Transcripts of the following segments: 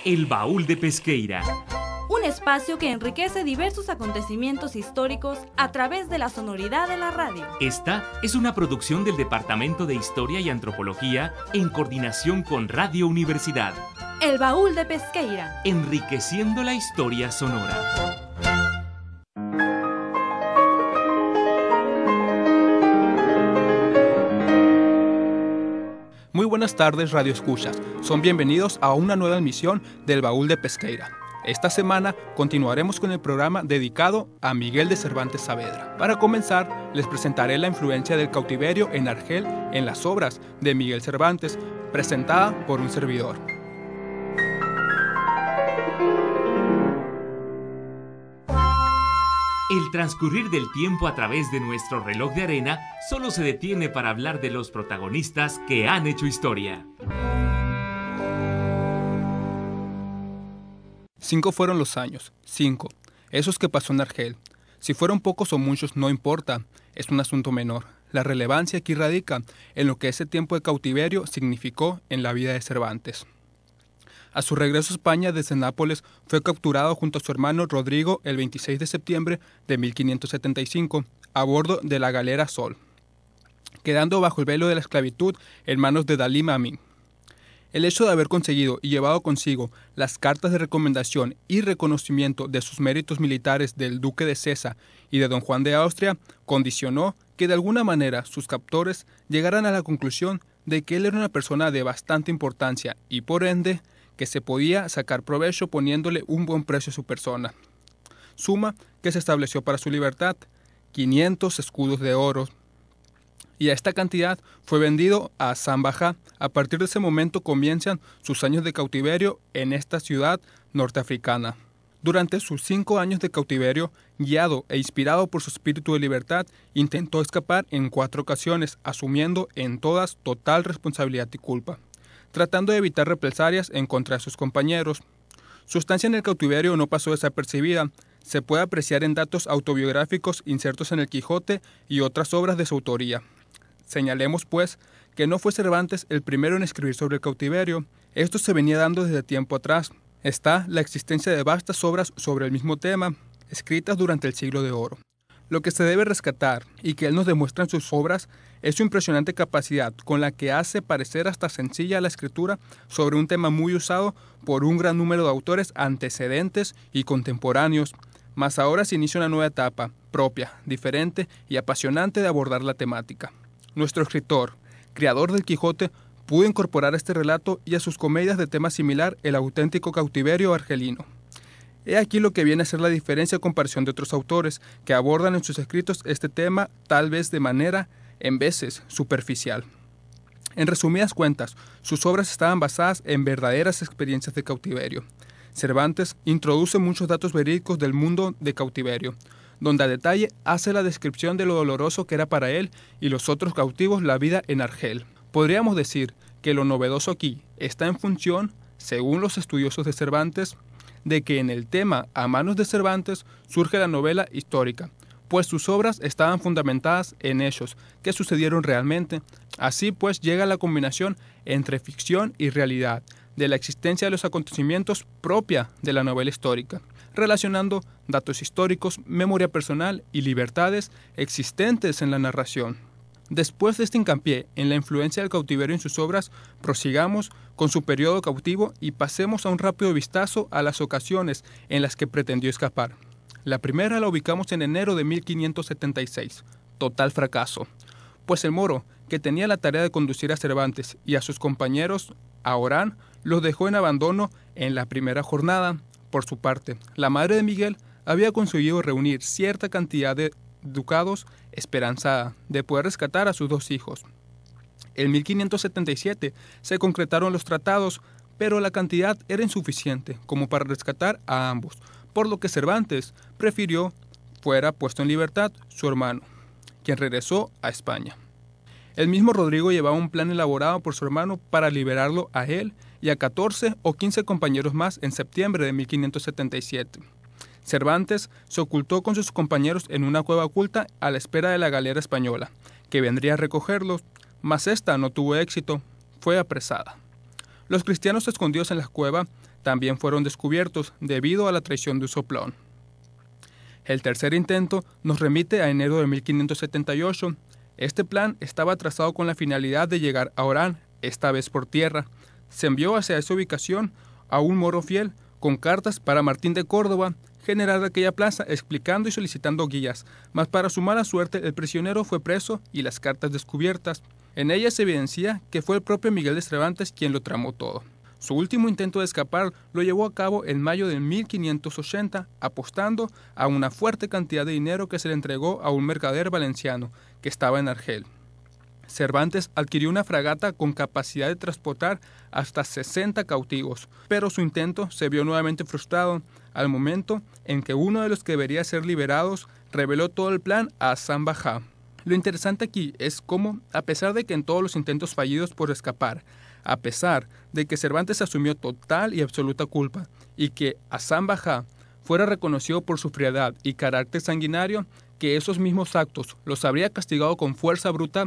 El Baúl de Pesqueira. Un espacio que enriquece diversos acontecimientos históricos a través de la sonoridad de la radio. Esta es una producción del Departamento de Historia y Antropología en coordinación con Radio Universidad. El Baúl de Pesqueira. Enriqueciendo la historia sonora. Muy buenas tardes, Radio Escuchas. Son bienvenidos a una nueva emisión del Baúl de Pesqueira. Esta semana continuaremos con el programa dedicado a Miguel de Cervantes Saavedra. Para comenzar, les presentaré la influencia del cautiverio en Argel en las obras de Miguel Cervantes, presentada por un servidor. El transcurrir del tiempo a través de nuestro reloj de arena solo se detiene para hablar de los protagonistas que han hecho historia. 5 fueron los años, 5, esos que pasó en Argel. Si fueron pocos o muchos no importa, es un asunto menor. La relevancia aquí radica en lo que ese tiempo de cautiverio significó en la vida de Cervantes. A su regreso a España desde Nápoles fue capturado junto a su hermano Rodrigo el 26 de septiembre de 1575 a bordo de la galera Sol, quedando bajo el velo de la esclavitud en manos de Dalí Mami. El hecho de haber conseguido y llevado consigo las cartas de recomendación y reconocimiento de sus méritos militares del duque de Sesa y de don Juan de Austria condicionó que de alguna manera sus captores llegaran a la conclusión de que él era una persona de bastante importancia y por ende que se podía sacar provecho poniéndole un buen precio a su persona. Suma que se estableció para su libertad, 500 escudos de oro, y a esta cantidad fue vendido a San Bajá. A partir de ese momento comienzan sus años de cautiverio en esta ciudad norteafricana. Durante sus 5 años de cautiverio, guiado e inspirado por su espíritu de libertad, intentó escapar en 4 ocasiones, asumiendo en todas total responsabilidad y culpa, tratando de evitar represalias en contra de sus compañeros. Su estancia en el cautiverio no pasó desapercibida. Se puede apreciar en datos autobiográficos insertos en el Quijote y otras obras de su autoría. Señalemos, pues, que no fue Cervantes el primero en escribir sobre el cautiverio. Esto se venía dando desde tiempo atrás. Está la existencia de vastas obras sobre el mismo tema, escritas durante el Siglo de Oro. Lo que se debe rescatar, y que él nos demuestra en sus obras, es su impresionante capacidad con la que hace parecer hasta sencilla la escritura sobre un tema muy usado por un gran número de autores antecedentes y contemporáneos. Mas ahora se inicia una nueva etapa, propia, diferente y apasionante de abordar la temática. Nuestro escritor, creador del Quijote, pudo incorporar a este relato y a sus comedias de tema similar el auténtico cautiverio argelino. He aquí lo que viene a ser la diferencia a comparación de otros autores que abordan en sus escritos este tema tal vez de manera, en veces, superficial. En resumidas cuentas, sus obras estaban basadas en verdaderas experiencias de cautiverio. Cervantes introduce muchos datos verídicos del mundo de cautiverio, donde a detalle hace la descripción de lo doloroso que era para él y los otros cautivos la vida en Argel. Podríamos decir que lo novedoso aquí está en función, según los estudiosos de Cervantes, de que en el tema a manos de Cervantes surge la novela histórica, pues sus obras estaban fundamentadas en hechos que sucedieron realmente. Así pues llega la combinación entre ficción y realidad de la existencia de los acontecimientos propia de la novela histórica, relacionando datos históricos, memoria personal y libertades existentes en la narración. Después de este hincapié en la influencia del cautiverio en sus obras, prosigamos con su periodo cautivo y pasemos a un rápido vistazo a las ocasiones en las que pretendió escapar. La primera la ubicamos en enero de 1576, total fracaso, pues el moro, que tenía la tarea de conducir a Cervantes y a sus compañeros a Orán, los dejó en abandono en la primera jornada. Por su parte, la madre de Miguel había conseguido reunir cierta cantidad de ducados esperanzada de poder rescatar a sus 2 hijos. En 1577 se concretaron los tratados, pero la cantidad era insuficiente como para rescatar a ambos, por lo que Cervantes prefirió fuera puesto en libertad su hermano, quien regresó a España. El mismo Rodrigo llevaba un plan elaborado por su hermano para liberarlo a él y a 14 o 15 compañeros más en septiembre de 1577. Cervantes se ocultó con sus compañeros en una cueva oculta a la espera de la galera española, que vendría a recogerlos, mas esta no tuvo éxito, fue apresada. Los cristianos escondidos en la cueva también fueron descubiertos debido a la traición de Usoplón. El tercer intento nos remite a enero de 1578. Este plan estaba trazado con la finalidad de llegar a Orán, esta vez por tierra. Se envió hacia esa ubicación a un moro fiel con cartas para Martín de Córdoba, general de aquella plaza, explicando y solicitando guías, mas para su mala suerte el prisionero fue preso y las cartas descubiertas. En ellas se evidencia que fue el propio Miguel de Cervantes quien lo tramó todo. Su último intento de escapar lo llevó a cabo en mayo de 1580, apostando a una fuerte cantidad de dinero que se le entregó a un mercader valenciano que estaba en Argel. Cervantes adquirió una fragata con capacidad de transportar hasta 60 cautivos, pero su intento se vio nuevamente frustrado al momento en que uno de los que debería ser liberados reveló todo el plan a Hasan Bajá. Lo interesante aquí es cómo, a pesar de que en todos los intentos fallidos por escapar, a pesar de que Cervantes asumió total y absoluta culpa y que Hasan Bajá fuera reconocido por su frialdad y carácter sanguinario, que esos mismos actos los habría castigado con fuerza bruta,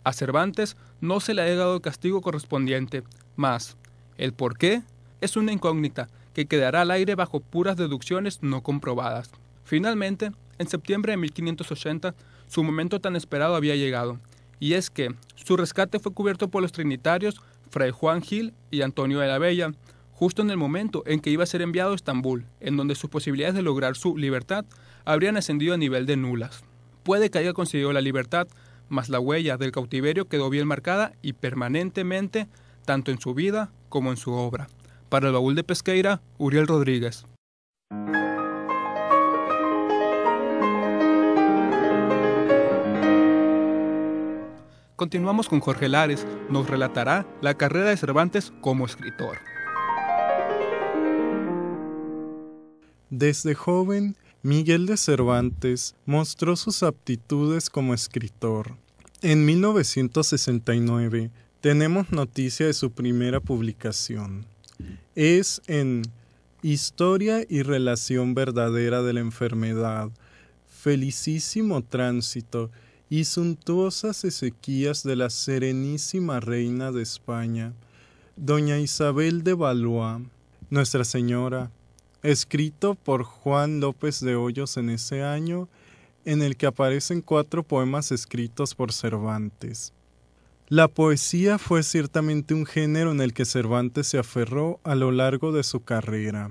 a Cervantes no se le ha dado el castigo correspondiente, mas el por qué es una incógnita que quedará al aire bajo puras deducciones no comprobadas. Finalmente, en septiembre de 1580, su momento tan esperado había llegado, y es que su rescate fue cubierto por los trinitarios Fray Juan Gil y Antonio de la Bella, justo en el momento en que iba a ser enviado a Estambul, en donde sus posibilidades de lograr su libertad habrían ascendido a nivel de nulas. Puede que haya conseguido la libertad, mas la huella del cautiverio quedó bien marcada y permanentemente, tanto en su vida como en su obra. Para el Baúl de Pesqueira, Uriel Rodríguez. Continuamos con Jorge Lares, nos relatará la carrera de Cervantes como escritor. Desde joven, Miguel de Cervantes mostró sus aptitudes como escritor. En 1969 tenemos noticia de su primera publicación. Es en Historia y relación verdadera de la enfermedad, felicísimo tránsito y suntuosas exequias de la serenísima reina de España, doña Isabel de Valois, Nuestra Señora, escrito por Juan López de Hoyos en ese año, en el que aparecen 4 poemas escritos por Cervantes. La poesía fue ciertamente un género en el que Cervantes se aferró a lo largo de su carrera.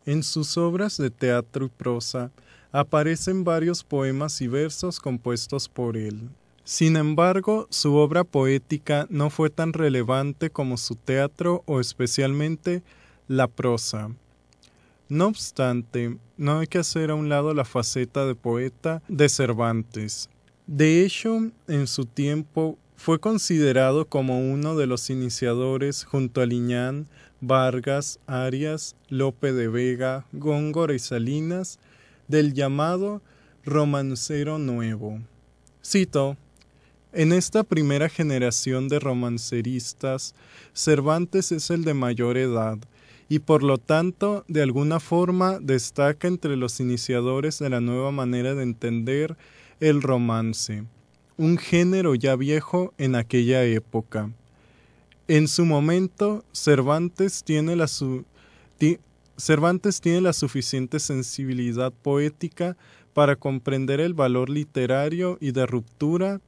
En sus obras de teatro y prosa aparecen varios poemas y versos compuestos por él. Sin embargo, su obra poética no fue tan relevante como su teatro o especialmente la prosa. No obstante, no hay que hacer a un lado la faceta de poeta de Cervantes. De hecho, en su tiempo fue considerado como uno de los iniciadores junto a Liñán, Vargas, Arias, Lope de Vega, Góngora y Salinas del llamado romancero nuevo. Cito: en esta primera generación de romanceristas, Cervantes es el de mayor edad, y por lo tanto, de alguna forma, destaca entre los iniciadores de la nueva manera de entender el romance, un género ya viejo en aquella época. En su momento, Cervantes tiene la suficiente sensibilidad poética para comprender el valor literario y de ruptura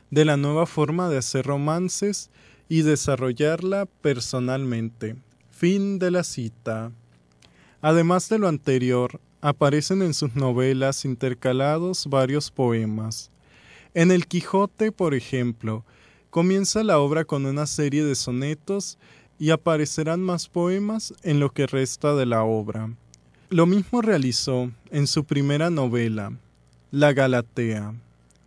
de la nueva forma de hacer romances y desarrollarla personalmente. Fin de la cita. Además de lo anterior, aparecen en sus novelas intercalados varios poemas. En El Quijote, por ejemplo, comienza la obra con una serie de sonetos y aparecerán más poemas en lo que resta de la obra. Lo mismo realizó en su primera novela, La Galatea.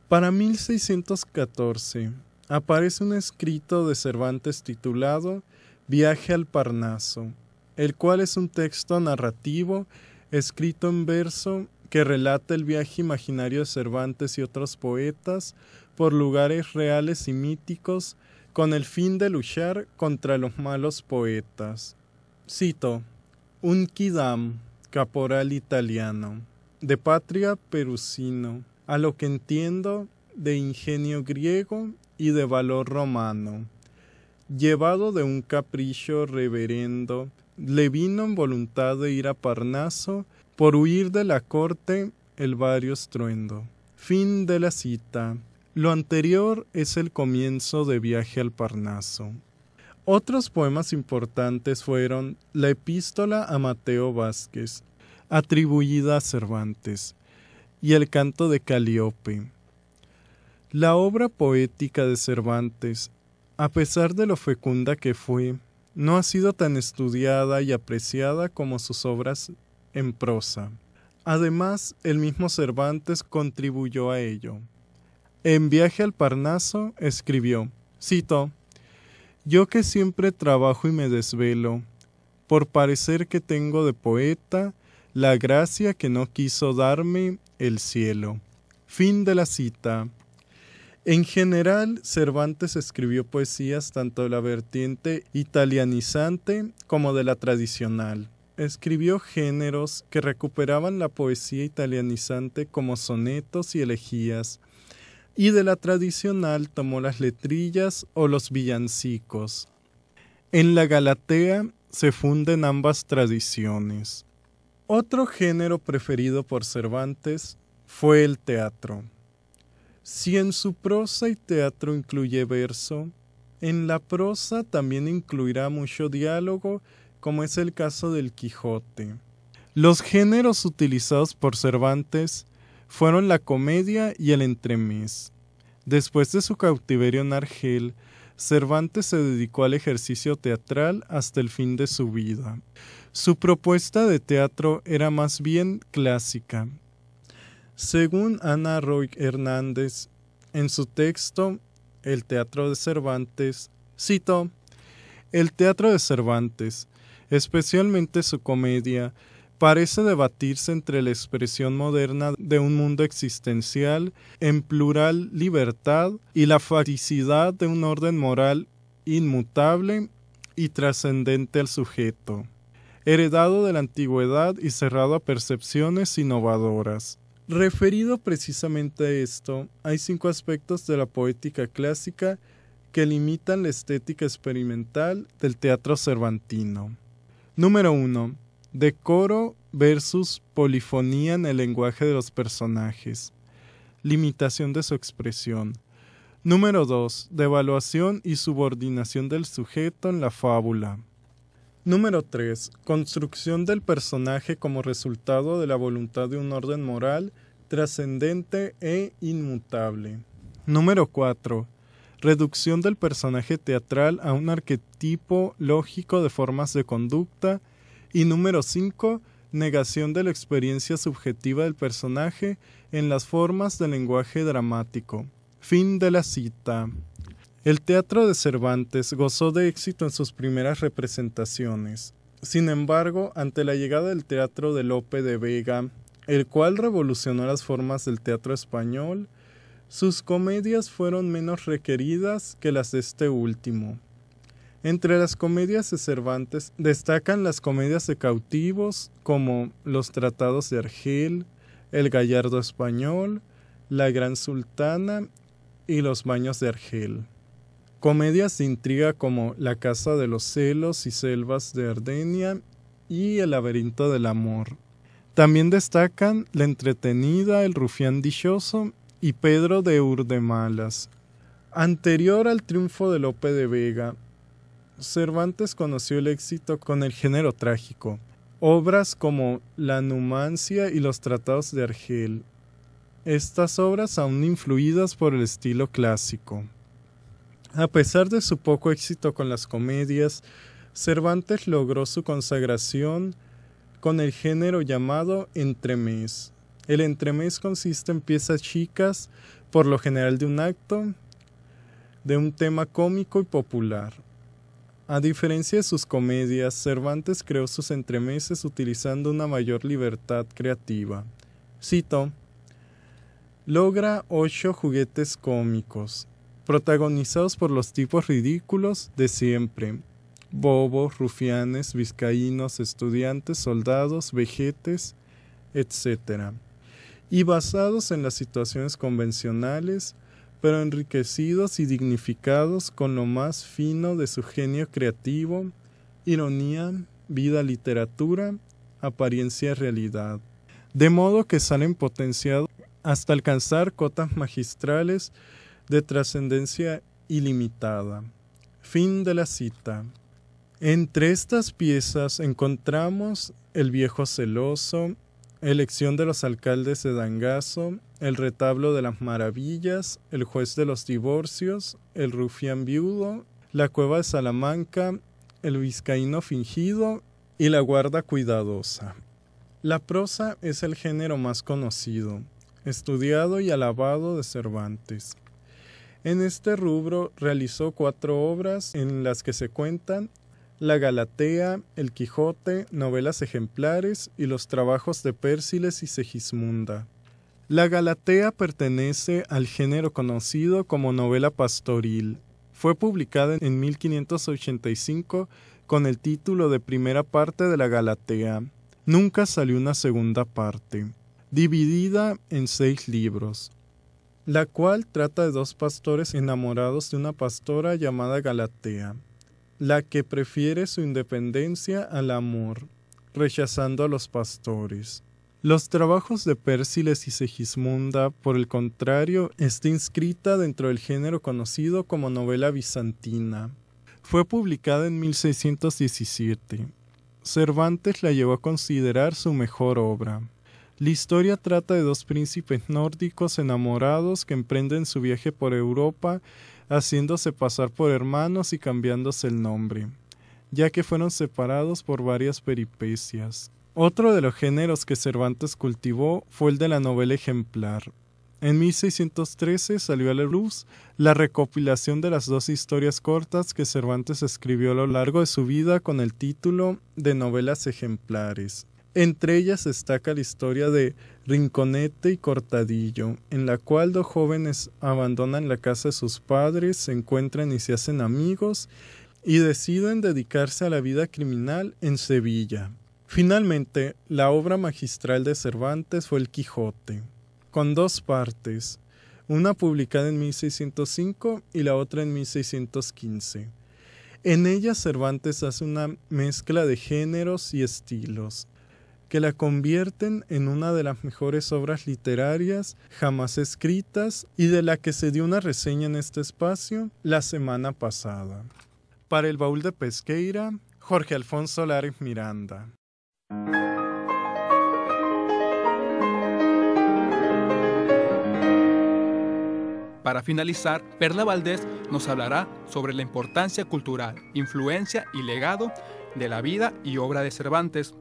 Para 1614 aparece un escrito de Cervantes titulado Viaje al Parnaso, el cual es un texto narrativo escrito en verso que relata el viaje imaginario de Cervantes y otros poetas por lugares reales y míticos con el fin de luchar contra los malos poetas. Cito: un quidam, caporal italiano, de patria perusino, a lo que entiendo de ingenio griego y de valor romano, llevado de un capricho reverendo le vino en voluntad de ir a Parnaso, por huir de la corte el vario estruendo. Fin de la cita. Lo anterior es el comienzo de Viaje al Parnaso. Otros poemas importantes fueron la Epístola a Mateo Vázquez, atribuida a Cervantes, y el Canto de Calíope. La obra poética de Cervantes, a pesar de lo fecunda que fue, no ha sido tan estudiada y apreciada como sus obras en prosa. Además, el mismo Cervantes contribuyó a ello. En Viaje al Parnaso escribió, cito, «Yo que siempre trabajo y me desvelo, por parecer que tengo de poeta la gracia que no quiso darme el cielo». Fin de la cita. En general, Cervantes escribió poesías tanto de la vertiente italianizante como de la tradicional. Escribió géneros que recuperaban la poesía italianizante como sonetos y elegías, y de la tradicional tomó las letrillas o los villancicos. En la Galatea se funden ambas tradiciones. Otro género preferido por Cervantes fue el teatro. Si en su prosa y teatro incluye verso, en la prosa también incluirá mucho diálogo, como es el caso del Quijote. Los géneros utilizados por Cervantes fueron la comedia y el entremés. Después de su cautiverio en Argel, Cervantes se dedicó al ejercicio teatral hasta el fin de su vida. Su propuesta de teatro era más bien clásica. Según Ana Roig Hernández, en su texto El teatro de Cervantes, cito, «El teatro de Cervantes, especialmente su comedia, parece debatirse entre la expresión moderna de un mundo existencial en plural libertad y la faticidad de un orden moral inmutable y trascendente al sujeto, heredado de la antigüedad y cerrado a percepciones innovadoras». Referido precisamente a esto, hay 5 aspectos de la poética clásica que limitan la estética experimental del teatro cervantino. Número 1. Decoro versus polifonía en el lenguaje de los personajes. Limitación de su expresión. Número 2. Devaluación y subordinación del sujeto en la fábula. Número 3. Construcción del personaje como resultado de la voluntad de un orden moral trascendente e inmutable. Número 4. Reducción del personaje teatral a un arquetipo lógico de formas de conducta. Y número 5. Negación de la experiencia subjetiva del personaje en las formas del lenguaje dramático. Fin de la cita. El teatro de Cervantes gozó de éxito en sus primeras representaciones. Sin embargo, ante la llegada del teatro de Lope de Vega, el cual revolucionó las formas del teatro español, sus comedias fueron menos requeridas que las de este último. Entre las comedias de Cervantes destacan las comedias de cautivos como Los Tratados de Argel, El Gallardo Español, La Gran Sultana y Los Baños de Argel. Comedias de intriga como La Casa de los Celos y Selvas de Ardenia y El Laberinto del Amor. También destacan La Entretenida, El Rufián Dichoso y Pedro de Urdemalas. Anterior al triunfo de Lope de Vega, Cervantes conoció el éxito con el género trágico. Obras como La Numancia y Los Tratados de Argel. Estas obras aún influidas por el estilo clásico. A pesar de su poco éxito con las comedias, Cervantes logró su consagración con el género llamado entremés. El entremés consiste en piezas chicas, por lo general de un acto, de un tema cómico y popular. A diferencia de sus comedias, Cervantes creó sus entremeses utilizando una mayor libertad creativa. Cito: «Logra 8 juguetes cómicos, protagonizados por los tipos ridículos de siempre, bobos, rufianes, vizcaínos, estudiantes, soldados, vejetes, etc., y basados en las situaciones convencionales, pero enriquecidos y dignificados con lo más fino de su genio creativo, ironía, vida, literatura, apariencia y realidad, de modo que salen potenciados hasta alcanzar cotas magistrales de trascendencia ilimitada. Fin de la cita. Entre estas piezas encontramos El viejo celoso, Elección de los alcaldes de Dangazo, El retablo de las maravillas, El juez de los divorcios, El rufián viudo, La cueva de Salamanca, El vizcaíno fingido y La guarda cuidadosa. La prosa es el género más conocido, estudiado y alabado de Cervantes. En este rubro realizó 4 obras en las que se cuentan La Galatea, El Quijote, novelas ejemplares y los trabajos de Pérsiles y Segismunda. La Galatea pertenece al género conocido como novela pastoril. Fue publicada en 1585 con el título de Primera parte de la Galatea. Nunca salió una segunda parte, dividida en 6 libros, la cual trata de 2 pastores enamorados de una pastora llamada Galatea, la que prefiere su independencia al amor, rechazando a los pastores. Los trabajos de Pérsiles y Segismunda, por el contrario, está inscrita dentro del género conocido como novela bizantina. Fue publicada en 1617. Cervantes la llevó a considerar su mejor obra. La historia trata de 2 príncipes nórdicos enamorados que emprenden su viaje por Europa, haciéndose pasar por hermanos y cambiándose el nombre, ya que fueron separados por varias peripecias. Otro de los géneros que Cervantes cultivó fue el de la novela ejemplar. En 1613 salió a la luz la recopilación de las 2 historias cortas que Cervantes escribió a lo largo de su vida con el título de novelas ejemplares. Entre ellas destaca la historia de Rinconete y Cortadillo, en la cual 2 jóvenes abandonan la casa de sus padres, se encuentran y se hacen amigos y deciden dedicarse a la vida criminal en Sevilla. Finalmente, la obra magistral de Cervantes fue El Quijote, con 2 partes, una publicada en 1605 y la otra en 1615. En ella Cervantes hace una mezcla de géneros y estilos, que la convierten en una de las mejores obras literarias jamás escritas y de la que se dio una reseña en este espacio la semana pasada. Para el Baúl de Pesqueira, Jorge Alfonso Lares Miranda. Para finalizar, Perla Valdés nos hablará sobre la importancia cultural, influencia y legado de la vida y obra de Cervantes.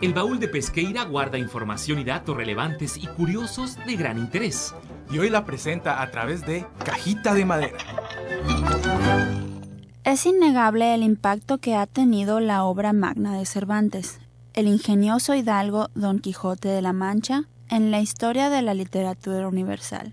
El Baúl de Pesqueira guarda información y datos relevantes y curiosos de gran interés. Y hoy la presenta a través de Cajita de Madera. Es innegable el impacto que ha tenido la obra magna de Cervantes, el ingenioso hidalgo Don Quijote de la Mancha, en la historia de la literatura universal.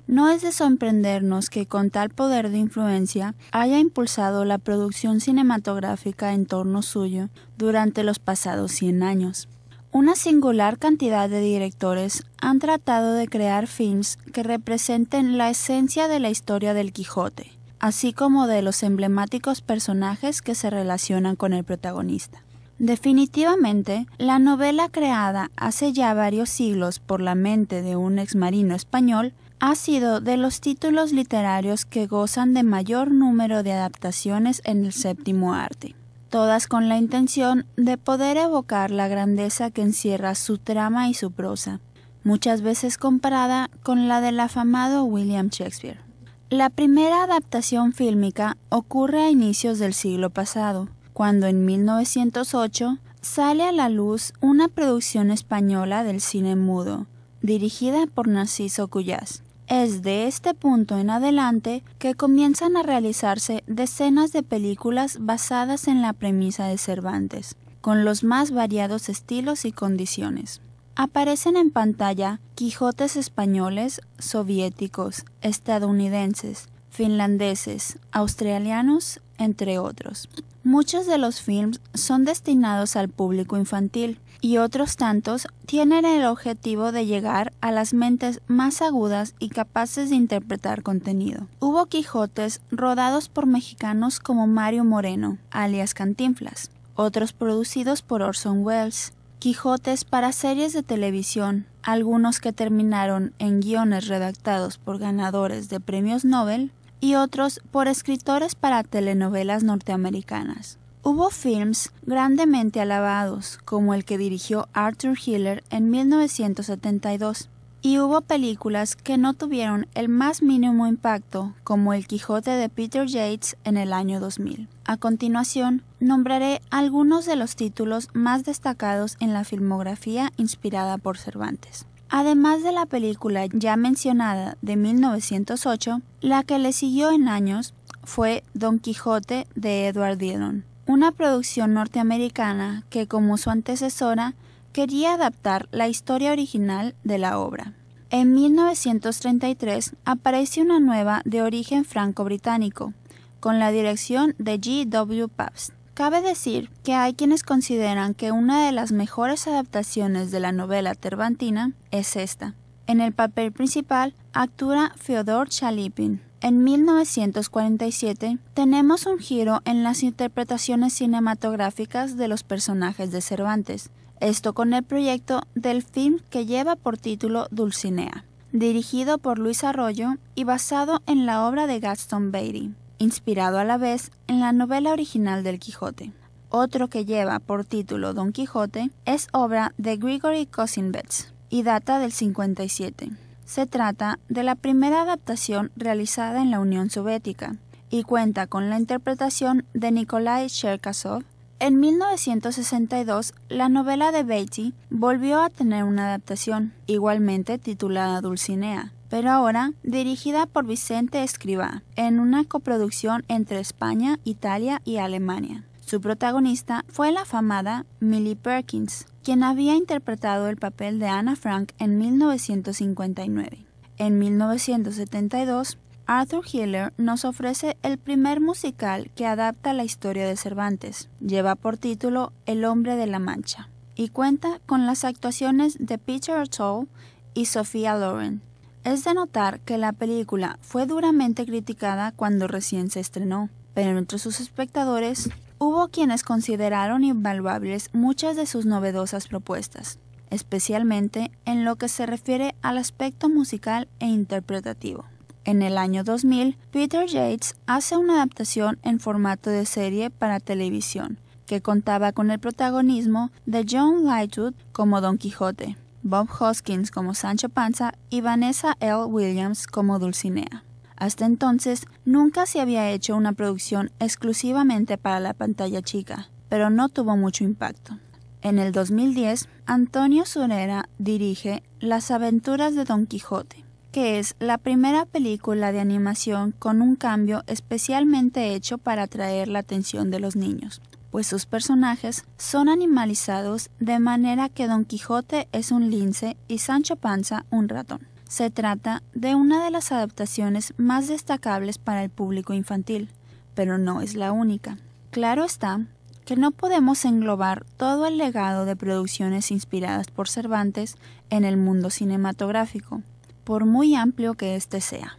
No es de sorprendernos que con tal poder de influencia haya impulsado la producción cinematográfica en torno suyo durante los pasados 100 años. Una singular cantidad de directores han tratado de crear films que representen la esencia de la historia del Quijote, así como de los emblemáticos personajes que se relacionan con el protagonista. Definitivamente, la novela creada hace ya varios siglos por la mente de un exmarino español ha sido de los títulos literarios que gozan de mayor número de adaptaciones en el séptimo arte, todas con la intención de poder evocar la grandeza que encierra su trama y su prosa, muchas veces comparada con la del afamado William Shakespeare. La primera adaptación fílmica ocurre a inicios del siglo pasado, cuando en 1908 sale a la luz una producción española del cine mudo, dirigida por Narciso Cuyás. Es de este punto en adelante que comienzan a realizarse decenas de películas basadas en la premisa de Cervantes, con los más variados estilos y condiciones. Aparecen en pantalla Quijotes españoles, soviéticos, estadounidenses, finlandeses, australianos, entre otros. Muchos de los films son destinados al público infantil y otros tantos tienen el objetivo de llegar a las mentes más agudas y capaces de interpretar contenido. Hubo Quijotes rodados por mexicanos como Mario Moreno, alias Cantinflas, otros producidos por Orson Welles, Quijotes para series de televisión, algunos que terminaron en guiones redactados por ganadores de premios Nobel, y otros por escritores para telenovelas norteamericanas. Hubo films grandemente alabados, como el que dirigió Arthur Hiller en 1972, y hubo películas que no tuvieron el más mínimo impacto, como El Quijote de Peter Yates en el año 2000. A continuación, nombraré algunos de los títulos más destacados en la filmografía inspirada por Cervantes. Además de la película ya mencionada de 1908, la que le siguió en años fue Don Quijote de Edward Dillon, una producción norteamericana que, como su antecesora, quería adaptar la historia original de la obra. En 1933 apareció una nueva de origen franco-británico, con la dirección de G.W. Pabst. Cabe decir que hay quienes consideran que una de las mejores adaptaciones de la novela cervantina es esta. En el papel principal actúa Fyodor Chalypin. En 1947 tenemos un giro en las interpretaciones cinematográficas de los personajes de Cervantes, esto con el proyecto del film que lleva por título Dulcinea, dirigido por Luis Arroyo y basado en la obra de Gaston Beatty, inspirado a la vez en la novela original del Quijote. Otro que lleva por título Don Quijote es obra de Grigory Kosinets y data del 57. Se trata de la primera adaptación realizada en la Unión Soviética y cuenta con la interpretación de Nikolai Cherkasov. En 1962, la novela de Beatty volvió a tener una adaptación, igualmente titulada Dulcinea, pero ahora dirigida por Vicente Escrivá, en una coproducción entre España, Italia y Alemania. Su protagonista fue la afamada Millie Perkins, quien había interpretado el papel de Ana Frank en 1959. En 1972, Arthur Hiller nos ofrece el primer musical que adapta la historia de Cervantes. Lleva por título El hombre de la Mancha y cuenta con las actuaciones de Peter O'Toole y Sophia Loren. Es de notar que la película fue duramente criticada cuando recién se estrenó, pero entre sus espectadores hubo quienes consideraron invaluables muchas de sus novedosas propuestas, especialmente en lo que se refiere al aspecto musical e interpretativo. En el año 2000, Peter Yates hace una adaptación en formato de serie para televisión, que contaba con el protagonismo de John Lightwood como Don Quijote, Bob Hoskins como Sancho Panza y Vanessa L. Williams como Dulcinea. Hasta entonces, nunca se había hecho una producción exclusivamente para la pantalla chica, pero no tuvo mucho impacto. En el 2010, Antonio Surera dirige Las aventuras de Don Quijote, que es la primera película de animación con un cambio especialmente hecho para atraer la atención de los niños, pues sus personajes son animalizados de manera que Don Quijote es un lince y Sancho Panza un ratón. Se trata de una de las adaptaciones más destacables para el público infantil, pero no es la única. Claro está que no podemos englobar todo el legado de producciones inspiradas por Cervantes en el mundo cinematográfico, por muy amplio que éste sea.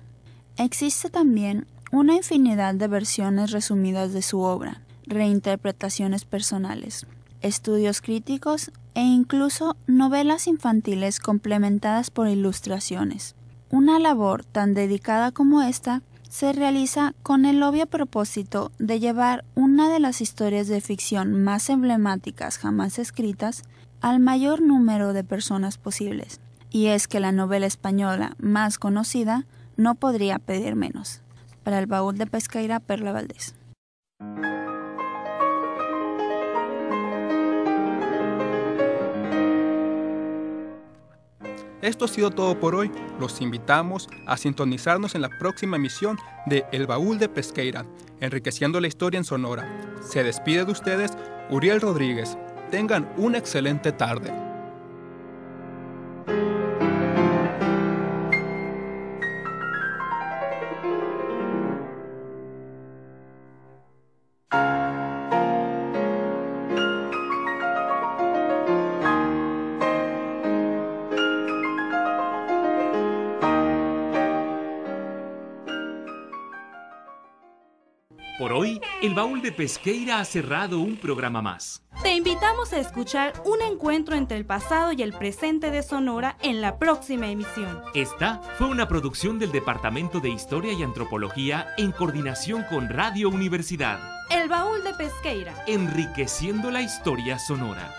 Existe también una infinidad de versiones resumidas de su obra, reinterpretaciones personales, estudios críticos e incluso novelas infantiles complementadas por ilustraciones. Una labor tan dedicada como esta se realiza con el obvio propósito de llevar una de las historias de ficción más emblemáticas jamás escritas al mayor número de personas posibles. Y es que la novela española más conocida no podría pedir menos. Para el Baúl de Pesqueira, Perla Valdés. Esto ha sido todo por hoy. Los invitamos a sintonizarnos en la próxima emisión de El Baúl de Pesqueira, enriqueciendo la historia en Sonora. Se despide de ustedes Uriel Rodríguez. Tengan una excelente tarde. Por hoy, el Baúl de Pesqueira ha cerrado un programa más. Te invitamos a escuchar un encuentro entre el pasado y el presente de Sonora en la próxima emisión. Esta fue una producción del Departamento de Historia y Antropología en coordinación con Radio Universidad. El Baúl de Pesqueira. Enriqueciendo la historia sonora.